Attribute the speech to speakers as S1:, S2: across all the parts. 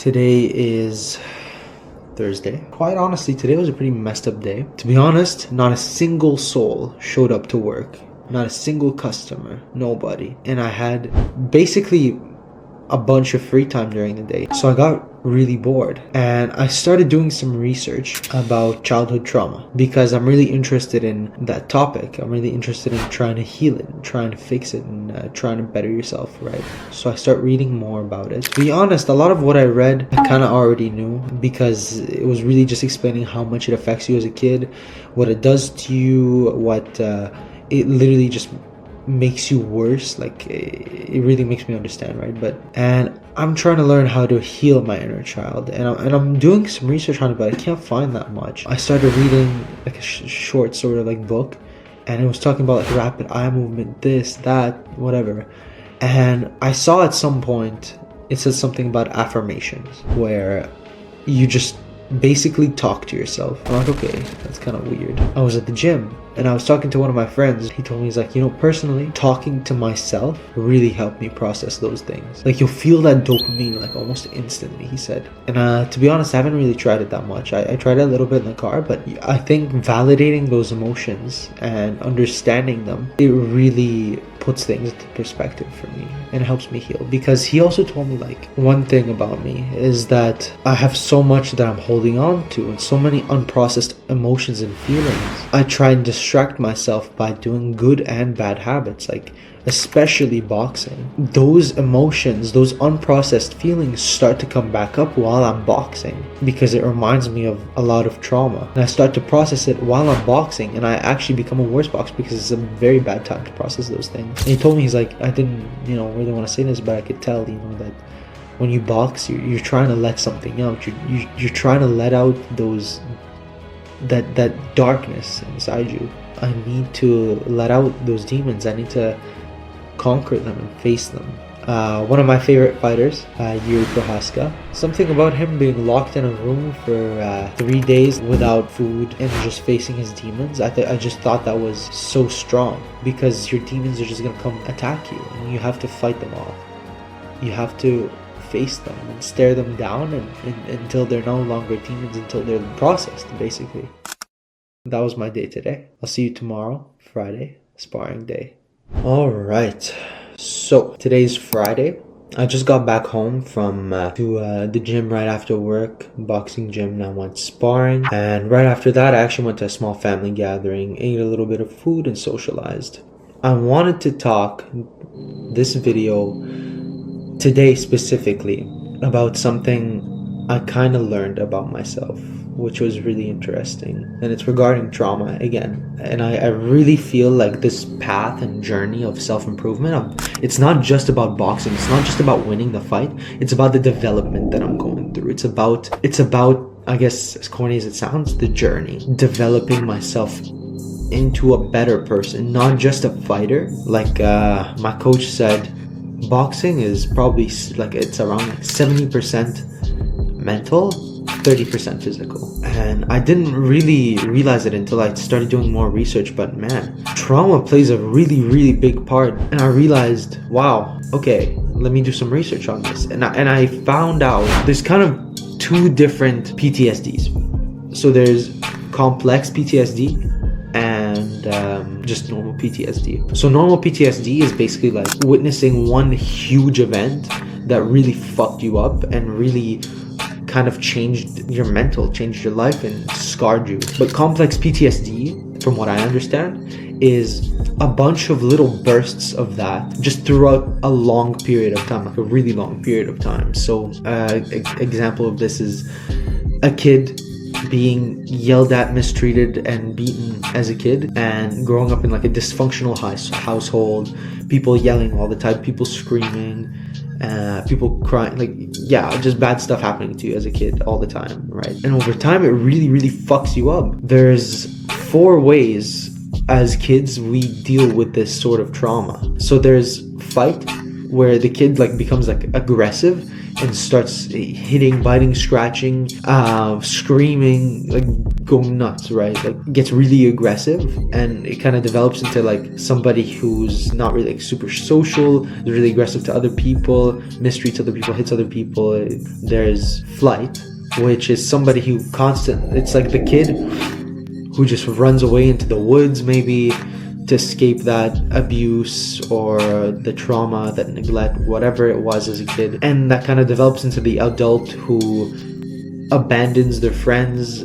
S1: Today is Thursday. Quite honestly, today was a pretty messed up day. To be honest, not a single soul showed up to work. Not a single customer. Nobody. And I had basically a bunch of free time during the day. So I got really bored. And I started doing some research about childhood trauma because I'm really interested in that topic. I'm really interested in trying to heal it, and trying to fix it, and trying to better yourself, right? So I start reading more about it. To be honest, a lot of what I read, I kind of already knew because it was really just explaining how much it affects you as a kid, what it does to you, what it literally just makes you worse. Like, it really makes me understand, right? And I'm trying to learn how to heal my inner child, and I'm doing some research on it, but I can't find that much. I started reading like a short sort of like book, and it was talking about like rapid eye movement, this, that, whatever. And I saw at some point it said something about affirmations where you just basically talk to yourself. I'm like, okay, that's kind of weird. I was at the gym and I was talking to one of my friends. He told me, he's like, personally, talking to myself really helped me process those things. Like, you'll feel that dopamine like almost instantly, he said. And to be honest, I haven't really tried it that much. I tried it a little bit in the car, but I think validating those emotions and understanding them, it really puts things into perspective for me and helps me heal. Because he also told me, like, one thing about me is that I have so much that I'm holding on to and so many unprocessed emotions and feelings. I try and distract myself by doing good and bad habits, like especially boxing. Those emotions, those unprocessed feelings start to come back up while I'm boxing because it reminds me of a lot of trauma, and I start to process it while I'm boxing, and I actually become a worse boxer because it's a very bad time to process those things. And he told me, he's like, I didn't really want to say this, but I could tell that when you box, you're trying to let something out. You're trying to let out that darkness inside you. I need to let out those demons. I need to conquer them and face them. One of my favorite fighters, Yuri Prohaska, something about him being locked in a room for 3 days without food and just facing his demons. I just thought that was so strong, because your demons are just gonna come attack you and you have to fight them off. You have to face them and stare them down and until they're no longer demons, until they're processed, basically. That was my day today. I'll see you tomorrow, Friday, sparring day. Alright, so today's Friday. I just got back home from the gym right after work, boxing gym, and I went sparring. And right after that, I actually went to a small family gathering, ate a little bit of food, and socialized. I wanted to talk this video today specifically about something I kind of learned about myself, which was really interesting, and it's regarding trauma again. And I really feel like this path and journey of self-improvement, it's not just about boxing, it's not just about winning the fight, it's about the development that I'm going through. It's about, I guess, as corny as it sounds, the journey, developing myself into a better person, not just a fighter. Like my coach said, boxing is probably like, it's around like 70% mental, 30% physical. And I didn't really realize it until I started doing more research, but man, trauma plays a really, really big part. And I realized, wow, okay, let me do some research on this. And I found out there's kind of two different PTSDs. So there's complex PTSD and just normal PTSD. So normal PTSD is basically like witnessing one huge event that really fucked you up and really kind of changed your mental, changed your life, and scarred you. But complex PTSD, from what I understand, is a bunch of little bursts of that just throughout a long period of time, like a really long period of time. So example of this is a kid being yelled at, mistreated, and beaten as a kid, and growing up in like a dysfunctional household, people yelling all the time, people screaming, people crying, like, yeah, just bad stuff happening to you as a kid all the time, right? And over time, it really, really fucks you up. There's 4 ways as kids we deal with this sort of trauma. So there's fight, where the kid like becomes like aggressive and starts hitting, biting, scratching, screaming, like go nuts, right? Like gets really aggressive, and it kind of develops into like somebody who's not really like super social, really aggressive to other people, mistreats other people, hits other people. There's flight, which is somebody who it's like the kid who just runs away into the woods maybe to escape that abuse or the trauma, that neglect, whatever it was as a kid. And that kind of develops into the adult who abandons their friends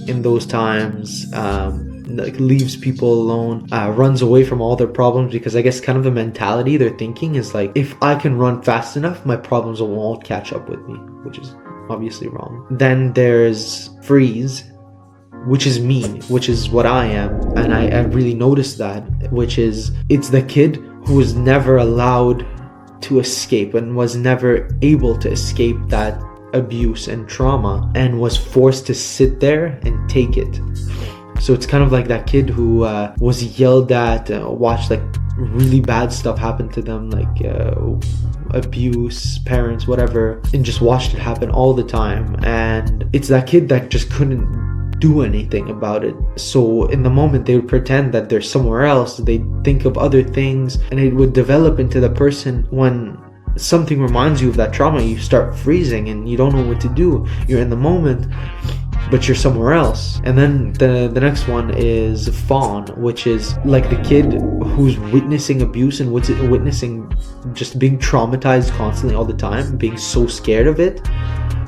S1: in those times, like leaves people alone, runs away from all their problems, because I guess kind of the mentality they're thinking is like, if I can run fast enough, my problems won't catch up with me, which is obviously wrong. Then there's freeze, which is me, which is what I am, and I really noticed that, which is, it's the kid who was never allowed to escape and was never able to escape that abuse and trauma, and was forced to sit there and take it. So it's kind of like that kid who was yelled at, watched like really bad stuff happen to them, like abuse, parents, whatever, and just watched it happen all the time. And it's that kid that just couldn't do anything about it. So in the moment they would pretend that they're somewhere else, they'd think of other things, and it would develop into the person when something reminds you of that trauma, you start freezing and you don't know what to do. You're in the moment, but you're somewhere else. And then the next one is fawn, which is like the kid who's witnessing abuse and witnessing just being traumatized constantly all the time, being so scared of it.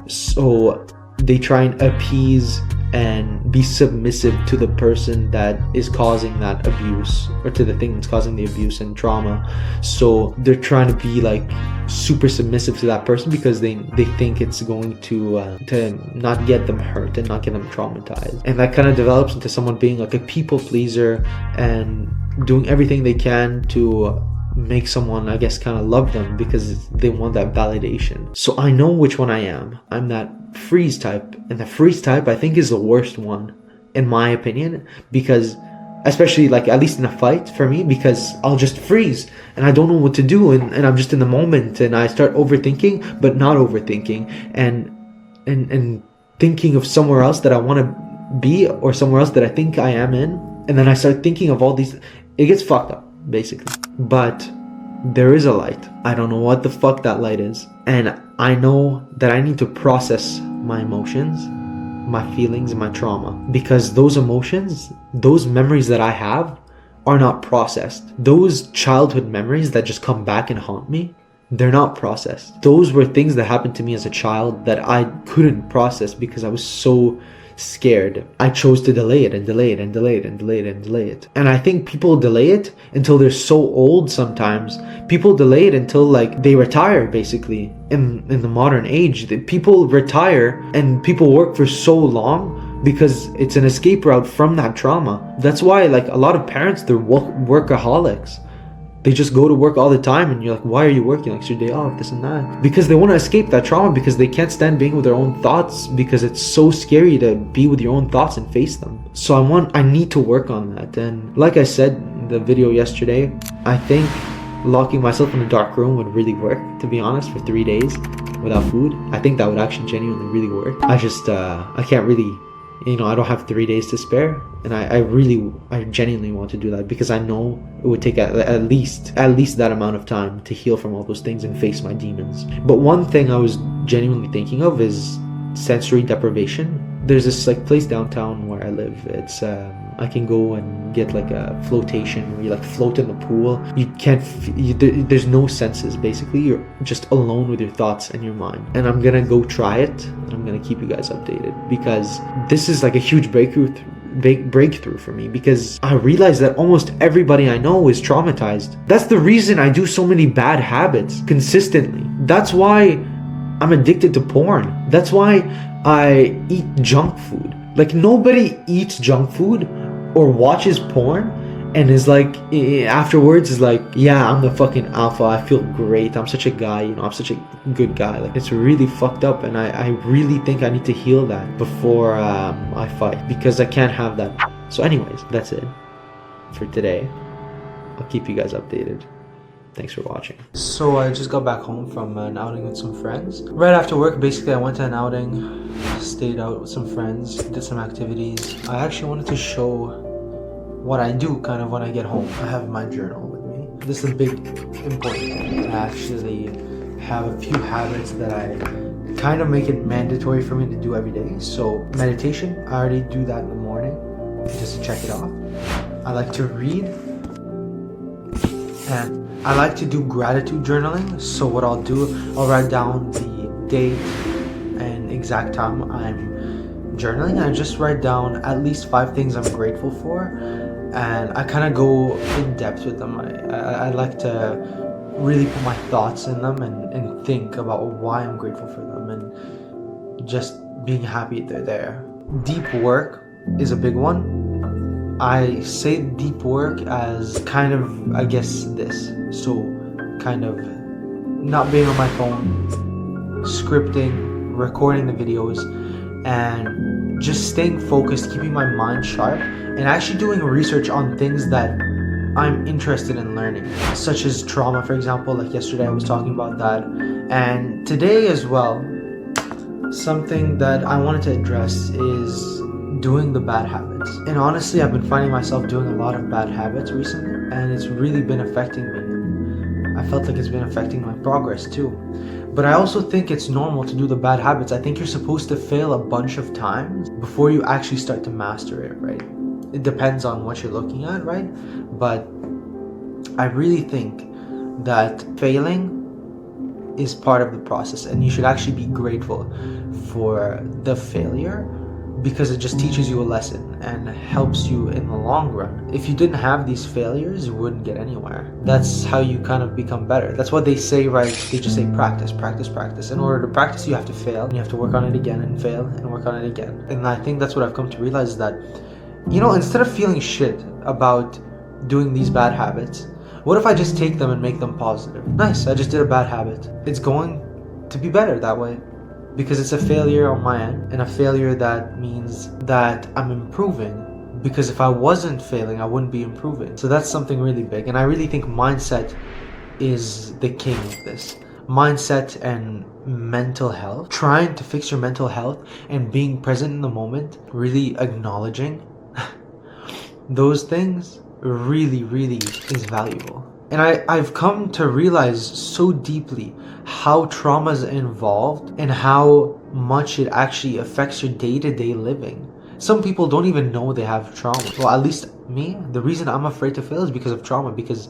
S1: So they try and appease and be submissive to the person that is causing that abuse, or to the thing that's causing the abuse and trauma. So they're trying to be like super submissive to that person because they think it's going to not get them hurt and not get them traumatized. And that kind of develops into someone being like a people pleaser and doing everything they can to make someone, I guess, kind of love them because they want that validation. So I know which one I am. I'm that freeze type, and the freeze type I think is the worst one in my opinion, because especially like at least in a fight for me, because I'll just freeze and I don't know what to do, and I'm just in the moment and I start overthinking, but not overthinking, and thinking of somewhere else that I want to be, or somewhere else that I think I am in, and then I start thinking of all these. It gets fucked up basically. But there is a light. I don't know what the fuck that light is, and I know that I need to process my emotions, my feelings, and my trauma, because those emotions, those memories that I have are not processed. Those childhood memories that just come back and haunt me, they're not processed. Those were things that happened to me as a child that I couldn't process because I was so scared. I chose to delay it and delay it and delay it and delay it and delay it. And I think people delay it until they're so old sometimes. People delay it until like they retire basically. In the modern age, people retire and people work for so long because it's an escape route from that trauma. That's why like a lot of parents, they're workaholics. They just go to work all the time, and you're like, why are you working? Like, it's your day off, this and that. Because they want to escape that trauma, because they can't stand being with their own thoughts, because it's so scary to be with your own thoughts and face them. So I need to work on that. And like I said in the video yesterday, I think locking myself in a dark room would really work, to be honest, for 3 days without food. I think that would actually genuinely really work. I can't really, I don't have 3 days to spare, and I genuinely want to do that, because I know it would take at least that amount of time to heal from all those things and face my demons. But one thing I was genuinely thinking of is sensory deprivation. There's this like place downtown where I live. It's I can go and get like a flotation where you like float in the pool. You can't there's no senses basically. You're just alone with your thoughts and your mind. And I'm gonna go try it, and I'm gonna keep you guys updated, because this is like a huge breakthrough for me, because I realize that almost everybody I know is traumatized. That's the reason I do so many bad habits consistently. That's why I'm addicted to porn. That's why I eat junk food. Like, nobody eats junk food or watches porn and is like, afterwards is like, yeah, I'm the fucking alpha, I feel great, I'm such a guy, I'm such a good guy. Like, it's really fucked up, and I really think I need to heal that before I fight, because I can't have that. So anyways, that's it for today. I'll keep you guys updated. Thanks for watching. So I just got back home from an outing with some friends. Right after work, basically, I went to an outing, stayed out with some friends, did some activities. I actually wanted to show what I do kind of when I get home. I have my journal with me. This is a big important thing. I actually have a few habits that I kind of make it mandatory for me to do every day. So meditation, I already do that in the morning just to check it off. I like to read, and I like to do gratitude journaling. So what I'll do, I'll write down the date and exact time I'm journaling. I just write down at least 5 things I'm grateful for, and I kind of go in depth with them. I like to really put my thoughts in them and think about why I'm grateful for them and just being happy they're there. Deep work is a big one. I say deep work as kind of, I guess, this. So kind of not being on my phone, scripting, recording the videos, and just staying focused, keeping my mind sharp, and actually doing research on things that I'm interested in learning, such as trauma, for example. Like yesterday I was talking about that, and today as well, something that I wanted to address is doing the bad habits. And honestly, I've been finding myself doing a lot of bad habits recently, and it's really been affecting me. I felt like it's been affecting my progress too. But I also think it's normal to do the bad habits. I think you're supposed to fail a bunch of times before you actually start to master it, right? It depends on what you're looking at, right? But I really think that failing is part of the process, and you should actually be grateful for the failure, because it just teaches you a lesson and helps you in the long run. If you didn't have these failures, you wouldn't get anywhere. That's how you kind of become better. That's what they say, right? They just say practice, practice, practice. In order to practice, you have to fail, and you have to work on it again and fail and work on it again. And I think that's what I've come to realize, is that, you know, instead of feeling shit about doing these bad habits, what if I just take them and make them positive? Nice, I just did a bad habit. It's going to be better that way, because it's a failure on my end, and a failure that means that I'm improving, because if I wasn't failing, I wouldn't be improving. So that's something really big, and I really think mindset is the king of this. Mindset and mental health, trying to fix your mental health and being present in the moment, really acknowledging those things really is valuable. And I've come to realize so deeply how trauma is involved and how much it actually affects your day-to-day living. Some people don't even know they have trauma. Well, at least me, the reason I'm afraid to fail is because of trauma, because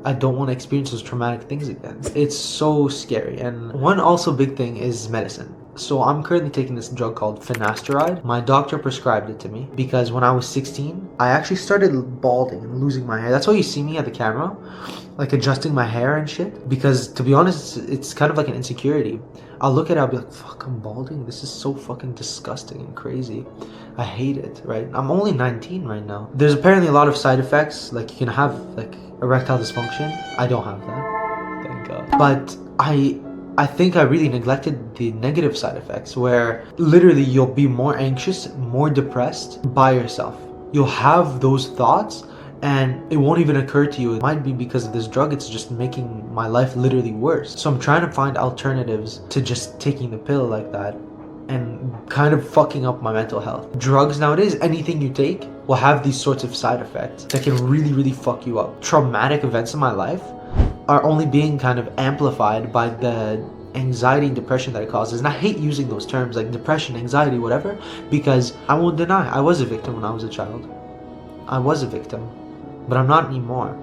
S1: I don't want to experience those traumatic things again. It's so scary. And one also big thing is medicine. So I'm currently taking this drug called finasteride. My doctor prescribed it to me because when I was 16, I actually started balding and losing my hair. That's why you see me at the camera, like adjusting my hair and shit. Because to be honest, it's kind of like an insecurity. I'll look at it, I'll be like, fuck, I'm balding? This is so fucking disgusting and crazy. I hate it, right? I'm only 19 right now. There's apparently a lot of side effects. Like you can have like erectile dysfunction. I don't have that, thank God. But I think I really neglected the negative side effects, where literally you'll be more anxious, more depressed by yourself. You'll have those thoughts and it won't even occur to you. It might be because of this drug, it's just making my life literally worse. So I'm trying to find alternatives to just taking the pill like that and kind of fucking up my mental health. Drugs nowadays, anything you take will have these sorts of side effects that can really fuck you up. Traumatic events in my life are only being kind of amplified by the anxiety and depression that it causes. And I hate using those terms like depression, anxiety, whatever, because I won't deny I was a victim when I was a child. I was a victim, but I'm not anymore.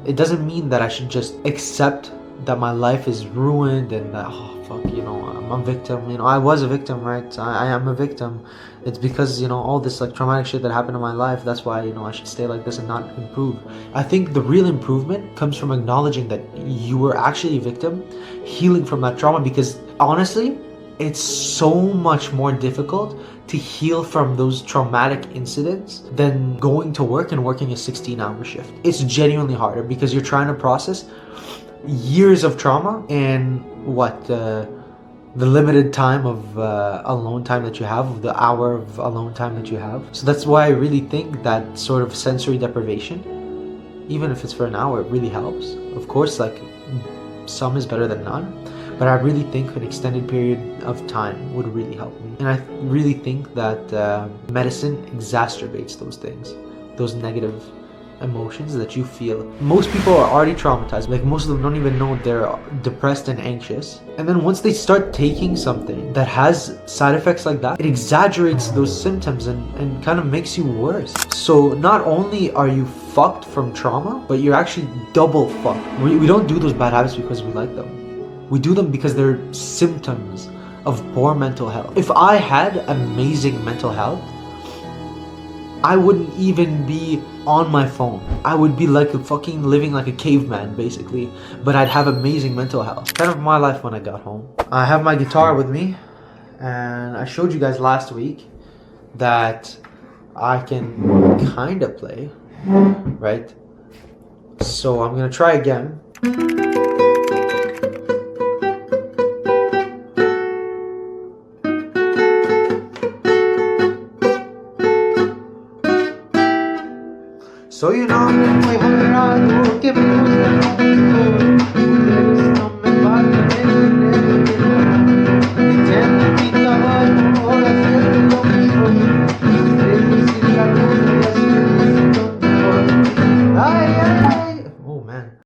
S1: It doesn't mean that I should just accept that my life is ruined and that, oh fuck, you know, I'm a victim. You know, I was a victim, right? I am a victim. It's because, you know, all this like traumatic shit that happened in my life, that's why, you know, I should stay like this and not improve. I think the real improvement comes from acknowledging that you were actually a victim, healing from that trauma, because honestly, it's so much more difficult to heal from those traumatic incidents than going to work and working a 16-hour shift. It's genuinely harder because you're trying to process years of trauma and the limited time of alone time that you have, the hour of alone time that you have. So that's why I really think that sort of sensory deprivation, even if it's for an hour, it really helps. Of course, like some is better than none, but I really think an extended period of time would really help me. And I really think that medicine exacerbates those things, those negative emotions that you feel. Most people are already traumatized. Like, most of them don't even know they're depressed and anxious. And then once they start taking something that has side effects like that, it exaggerates those symptoms and kind of makes you worse. So not only are you fucked from trauma, but you're actually double fucked. We don't do those bad habits because we like them. We do them because they're symptoms of poor mental health. If I had amazing mental health, I wouldn't even be on my phone. I would be like a fucking living like a caveman, basically. But I'd have amazing mental health. Kind of my life when I got home. I have my guitar with me, and I showed you guys last week that I can kind of play, right? So I'm gonna try again. So you know I'm gonna play hard, give me